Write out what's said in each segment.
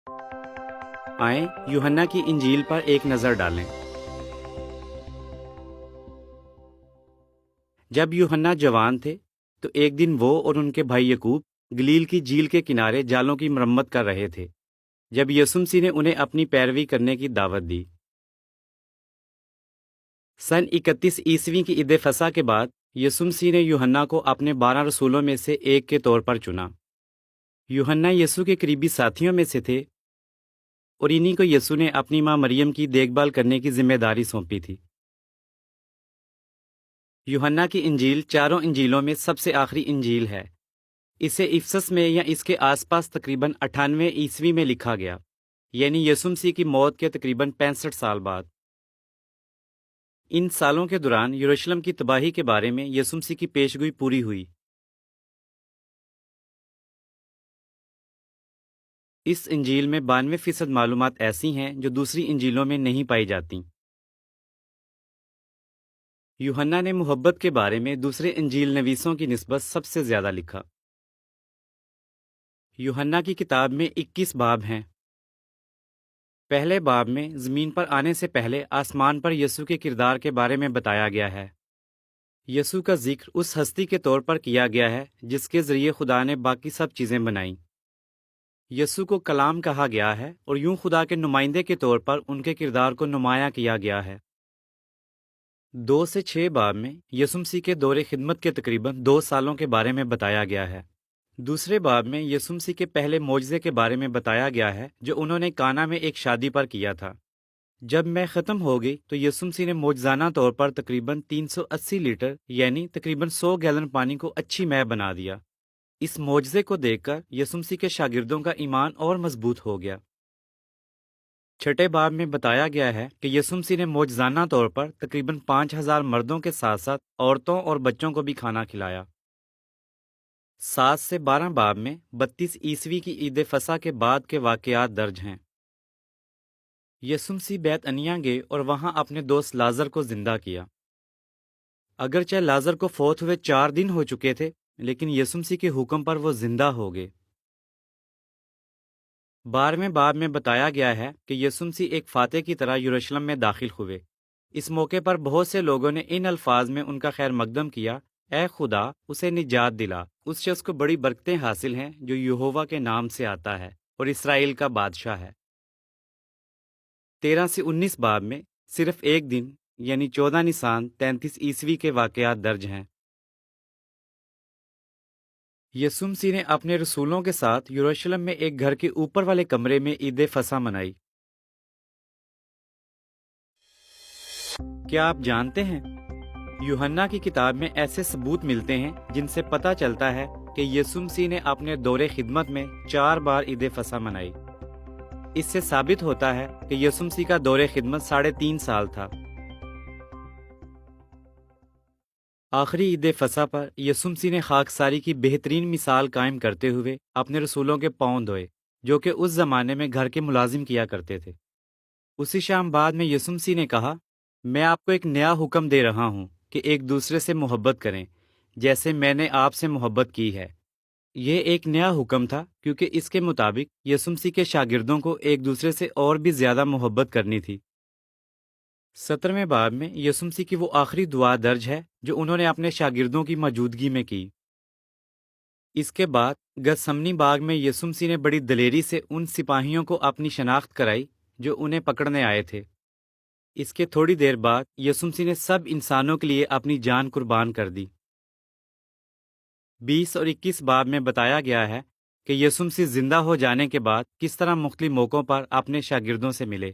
آئیں یوحنا کی انجیل پر ایک نظر ڈالیں۔ جب یوحنا جوان تھے تو ایک دن وہ اور ان کے بھائی یعقوب گلیل کی جھیل کے کنارے جالوں کی مرمت کر رہے تھے جب یسوع مسیح نے انہیں اپنی پیروی کرنے کی دعوت دی۔ سن 31 عیسوی کی عید فصح کے بعد یسوع مسیح نے یوحنا کو اپنے 12 رسولوں میں سے ایک کے طور پر چنا۔ یوحنا یسوع کے قریبی ساتھیوں میں سے تھے اور انہی کو یسوع نے اپنی ماں مریم کی دیکھ بھال کرنے کی ذمہ داری سونپی تھی۔ یوحنا کی انجیل چاروں انجیلوں میں سب سے آخری انجیل ہے۔ اسے افسس میں یا اس کے آس پاس تقریباً 98 عیسوی میں لکھا گیا، یعنی یسوع مسیح کی موت کے تقریباً 65 سال بعد۔ ان سالوں کے دوران یروشلم کی تباہی کے بارے میں یسوع مسیح کی پیشگوئی پوری ہوئی۔ اس انجیل میں 92% معلومات ایسی ہیں جو دوسری انجیلوں میں نہیں پائی جاتی۔ یوحنا نے محبت کے بارے میں دوسرے انجیل نویسوں کی نسبت سب سے زیادہ لکھا۔ یوحنا کی کتاب میں 21 باب ہیں۔ پہلے باب میں زمین پر آنے سے پہلے آسمان پر یسوع کے کردار کے بارے میں بتایا گیا ہے۔ یسوع کا ذکر اس ہستی کے طور پر کیا گیا ہے جس کے ذریعے خدا نے باقی سب چیزیں بنائیں۔ یسوع کو کلام کہا گیا ہے اور یوں خدا کے نمائندے کے طور پر ان کے کردار کو نمایاں کیا گیا ہے۔ 2 سے 6 باب میں یسوع مسیح کے دور خدمت کے تقریباً 2 سالوں کے بارے میں بتایا گیا ہے۔ دوسرے باب میں یسوع مسیح کے پہلے معجزے کے بارے میں بتایا گیا ہے جو انہوں نے کانا میں ایک شادی پر کیا تھا۔ جب میں ختم ہو گئی تو یسوع مسیح نے معجزانہ طور پر تقریباً 380 لیٹر یعنی تقریباً 100 گیلن پانی کو اچھی مے بنا دیا۔ اس معجزے کو دیکھ کر یسوع مسیح کے شاگردوں کا ایمان اور مضبوط ہو گیا۔ چھٹے باب میں بتایا گیا ہے کہ یسوع مسیح نے معجزانہ طور پر تقریباً 5000 مردوں کے ساتھ ساتھ عورتوں اور بچوں کو بھی کھانا کھلایا۔ 7 سے 12 باب میں 32 عیسوی کی عید فصح کے بعد کے واقعات درج ہیں۔ یسوع مسیح بیت عنیہ گئے اور وہاں اپنے دوست لازر کو زندہ کیا۔ اگرچہ لازر کو فوت ہوئے 4 دن ہو چکے تھے لیکن یسوع مسیح کے حکم پر وہ زندہ ہو گئے۔ 12ویں باب میں بتایا گیا ہے کہ یسوع مسیح ایک فاتح کی طرح یروشلم میں داخل ہوئے۔ اس موقع پر بہت سے لوگوں نے ان الفاظ میں ان کا خیر مقدم کیا، اے خدا اسے نجات دلا، اس شخص کو بڑی برکتیں حاصل ہیں جو یہوہ کے نام سے آتا ہے اور اسرائیل کا بادشاہ ہے۔ 13 سے 19 باب میں صرف ایک دن یعنی 14 نیسان 33 عیسوی کے واقعات درج ہیں۔ یسوع مسیح نے اپنے رسولوں کے ساتھ یروشلم میں ایک گھر کے اوپر والے کمرے میں عید فصح منائی۔ کیا آپ جانتے ہیں یوحنا کی کتاب میں ایسے ثبوت ملتے ہیں جن سے پتہ چلتا ہے کہ یسوع مسیح نے اپنے دور خدمت میں 4 بار عید فصح منائی۔ اس سے ثابت ہوتا ہے کہ یسوع مسیح کا دور خدمت 3.5 سال تھا۔ آخری عید فصح پر یسوع مسیح نے خاکساری کی بہترین مثال قائم کرتے ہوئے اپنے رسولوں کے پاؤں دھوئے جو کہ اس زمانے میں گھر کے ملازم کیا کرتے تھے۔ اسی شام بعد میں یسوع مسیح نے کہا، میں آپ کو ایک نیا حکم دے رہا ہوں کہ ایک دوسرے سے محبت کریں جیسے میں نے آپ سے محبت کی ہے۔ یہ ایک نیا حکم تھا کیونکہ اس کے مطابق یسوع مسیح کے شاگردوں کو ایک دوسرے سے اور بھی زیادہ محبت کرنی تھی۔ 17ویں باب میں یسوع مسیح کی وہ آخری دعا درج ہے جو انہوں نے اپنے شاگردوں کی موجودگی میں کی۔ اس کے بعد گتسمنی باغ میں یسوع مسیح نے بڑی دلیری سے ان سپاہیوں کو اپنی شناخت کرائی جو انہیں پکڑنے آئے تھے۔ اس کے تھوڑی دیر بعد یسوع مسیح نے سب انسانوں کے لیے اپنی جان قربان کر دی۔ 20 اور 21 باب میں بتایا گیا ہے کہ یسوع مسیح زندہ ہو جانے کے بعد کس طرح مختلف موقعوں پر اپنے شاگردوں سے ملے۔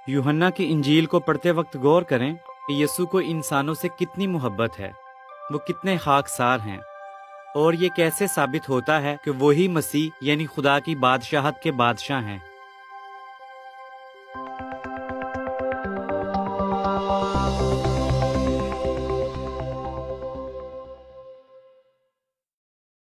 یوحنا کی انجیل کو پڑھتے وقت غور کریں کہ یسوع کو انسانوں سے کتنی محبت ہے، وہ کتنے خاکسار ہیں، اور یہ کیسے ثابت ہوتا ہے کہ وہی مسیح یعنی خدا کی بادشاہت کے بادشاہ ہیں۔